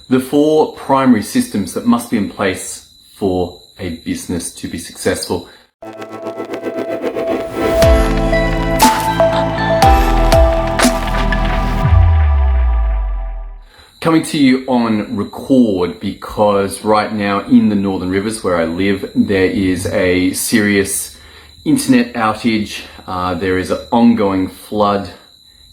The four primary systems that must be in place for a business to be successful. Coming to you on record because right now in the Northern Rivers where I live, there is a serious internet outage. There is an ongoing flood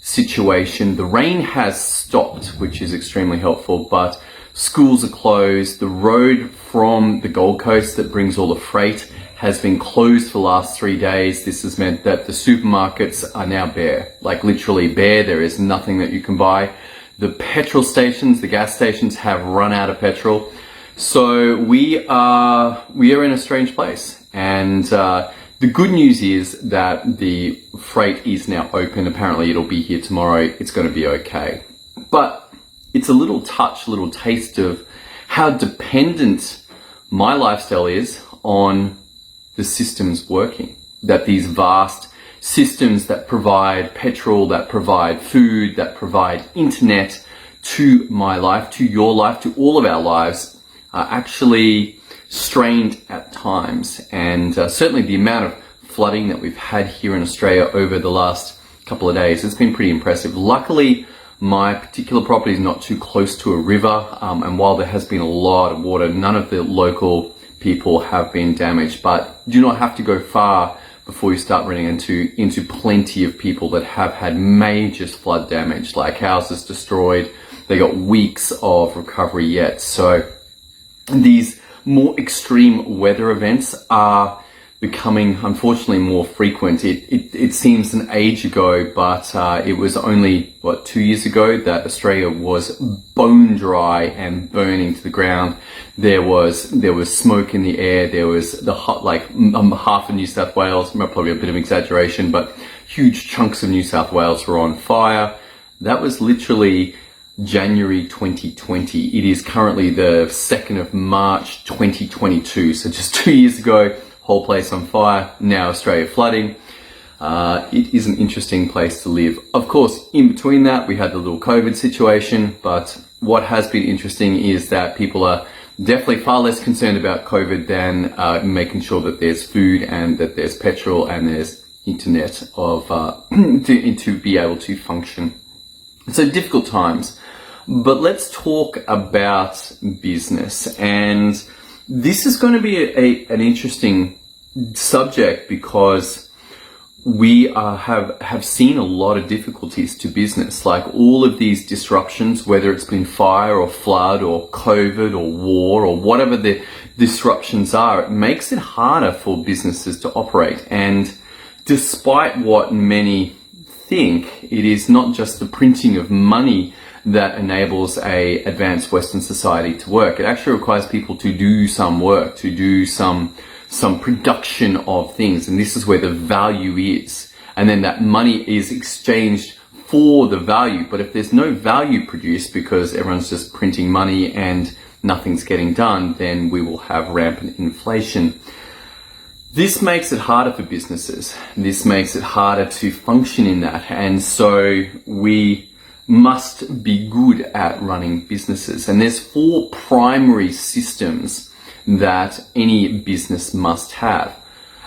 situation. The rain has stopped, which is extremely helpful, but schools are closed. The road from the Gold Coast that brings all the freight has been closed for the last 3 days. This has meant that the supermarkets are now bare, like literally bare. There is nothing that you can buy. The petrol stations, the gas stations have run out of petrol. So we are in a strange place. And the good news is that the freight is now open. Apparently it'll be here tomorrow. It's going to be okay. But it's a little taste of how dependent my lifestyle is on the systems working. That these vast systems that provide petrol, that provide food, that provide internet to my life, to your life, to all of our lives are actually strained at times. And certainly the amount of flooding that we've had here in Australia over the last couple of days has been pretty impressive. Luckily, my particular property is not too close to a river, and while there has been a lot of water, none of the local people have been damaged. But do not have to go far before you start running into plenty of people that have had major flood damage, like houses destroyed. They got weeks of recovery yet. So these more extreme weather events are becoming, unfortunately, more frequent. It seems an age ago, but it was only, 2 years ago that Australia was bone dry and burning to the ground. There was smoke in the air. There was the hot, half of New South Wales, probably a bit of exaggeration, but huge chunks of New South Wales were on fire. That was literally January 2020. It is currently the 2nd of March 2022. So just 2 years ago, whole place on fire. Now Australia flooding. It is an interesting place to live. Of course, in between that, we had the little COVID situation, but what has been interesting is that people are definitely far less concerned about COVID than making sure that there's food and that there's petrol and there's internet to be able to function. So difficult times. But let's talk about business. And this is going to be an interesting subject because we have seen a lot of difficulties to business, like all of these disruptions, whether it's been fire or flood or COVID or war or whatever the disruptions are. It makes it harder for businesses to operate. And despite what many think, it is not just the printing of money that enables a advanced Western society to work. It actually requires people to do some work, to do some production of things. And this is where the value is. And then that money is exchanged for the value. But if there's no value produced because everyone's just printing money and nothing's getting done, then we will have rampant inflation. This makes it harder for businesses. This makes it harder to function in that. And so we must be good at running businesses. And there's four primary systems that any business must have.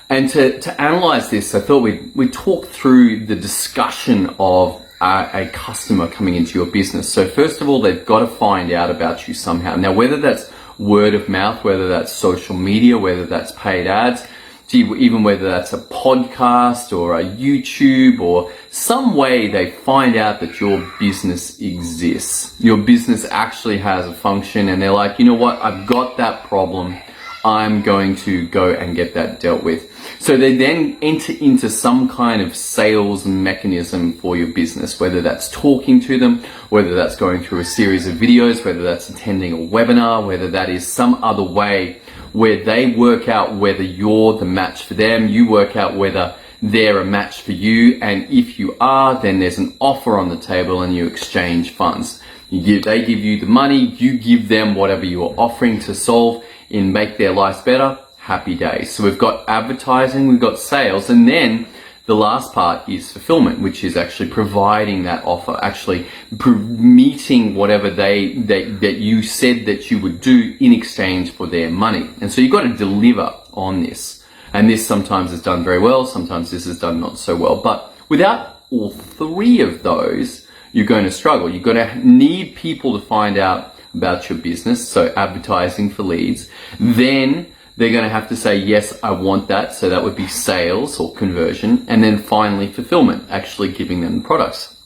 And to analyze this, I thought we'd talk through the discussion of a customer coming into your business. So first of all, they've got to find out about you somehow. Now, whether that's word of mouth, whether that's social media, whether that's paid ads, even whether that's a podcast or a YouTube or some way they find out that your business exists. Your business actually has a function and they're like, you know what, I've got that problem. I'm going to go and get that dealt with. So they then enter into some kind of sales mechanism for your business, whether that's talking to them, whether that's going through a series of videos, whether that's attending a webinar, whether that is some other way where they work out whether you're the match for them, you work out whether they're a match for you, and if you are, then there's an offer on the table and you exchange funds. They give you the money, you give them whatever you are offering to solve and make their lives better. Happy days. So we've got advertising, we've got sales, and then The last part is fulfillment, which is actually providing that offer, actually meeting whatever that you said that you would do in exchange for their money. And so you've got to deliver on this. And this sometimes is done very well, sometimes this is done not so well. But without all three of those, you're going to struggle. You're going to need people to find out about your business, so advertising for leads. Then they're going to have to say, yes, I want that. So that would be sales or conversion. And then finally, fulfillment, actually giving them the products.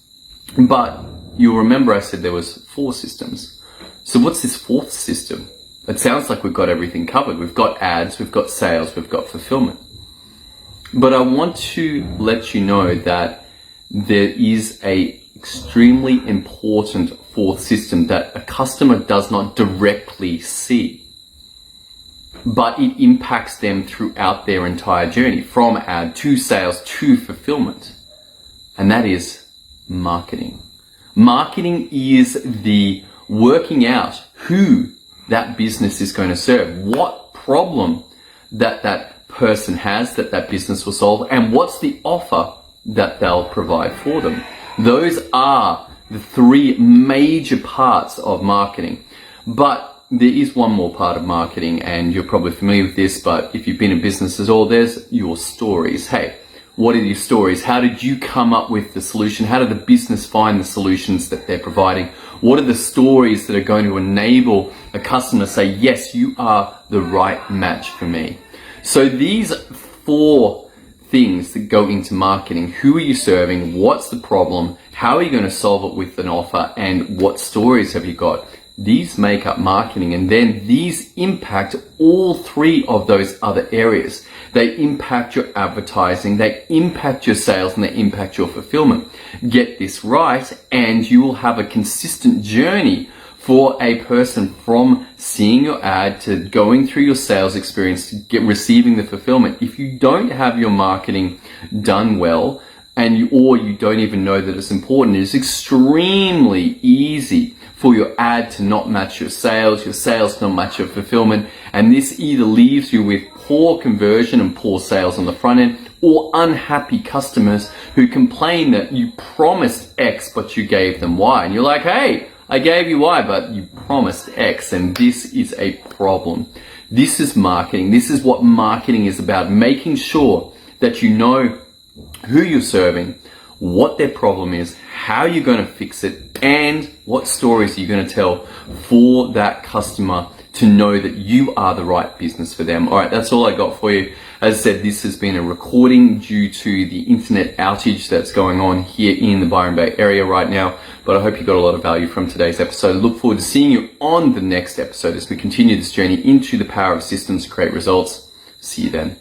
But you'll remember I said there was 4 systems. So what's this 4th system? It sounds like we've got everything covered. We've got ads, we've got sales, we've got fulfillment. But I want to let you know that there is a extremely important 4th system that a customer does not directly see, but it impacts them throughout their entire journey, from ad to sales to fulfillment. And that is marketing. Marketing is the working out who that business is going to serve, what problem that person has that business will solve, and what's the offer that they'll provide for them. Those are the 3 major parts of marketing. But there is one more part of marketing, and you're probably familiar with this, but if you've been in business at all, there's your stories. Hey, what are your stories? How did you come up with the solution? How did the business find the solutions that they're providing? What are the stories that are going to enable a customer to say, yes, you are the right match for me? So these 4 things that go into marketing: who are you serving? What's the problem? How are you going to solve it with an offer? And what stories have you got? These make up marketing, and then these impact all 3 of those other areas. They impact your advertising, they impact your sales, and they impact your fulfillment. Get this right, and you will have a consistent journey for a person from seeing your ad to going through your sales experience to receiving the fulfillment. If you don't have your marketing done well, or you don't even know that it's important, it's extremely easy for your ad to not match your sales to not match your fulfillment, and this either leaves you with poor conversion and poor sales on the front end, or unhappy customers who complain that you promised X but you gave them Y, and you're like, hey, I gave you Y but you promised X, and this is a problem. This is marketing. This is what marketing is about, making sure that you know who you're serving, what their problem is, how you're going to fix it, and what stories you're going to tell for that customer to know that you are the right business for them. All right, that's all I got for you. As I said, this has been a recording due to the internet outage that's going on here in the Byron Bay area right now, but I hope you got a lot of value from today's episode. Look forward to seeing you on the next episode as we continue this journey into the power of systems to create results. See you then.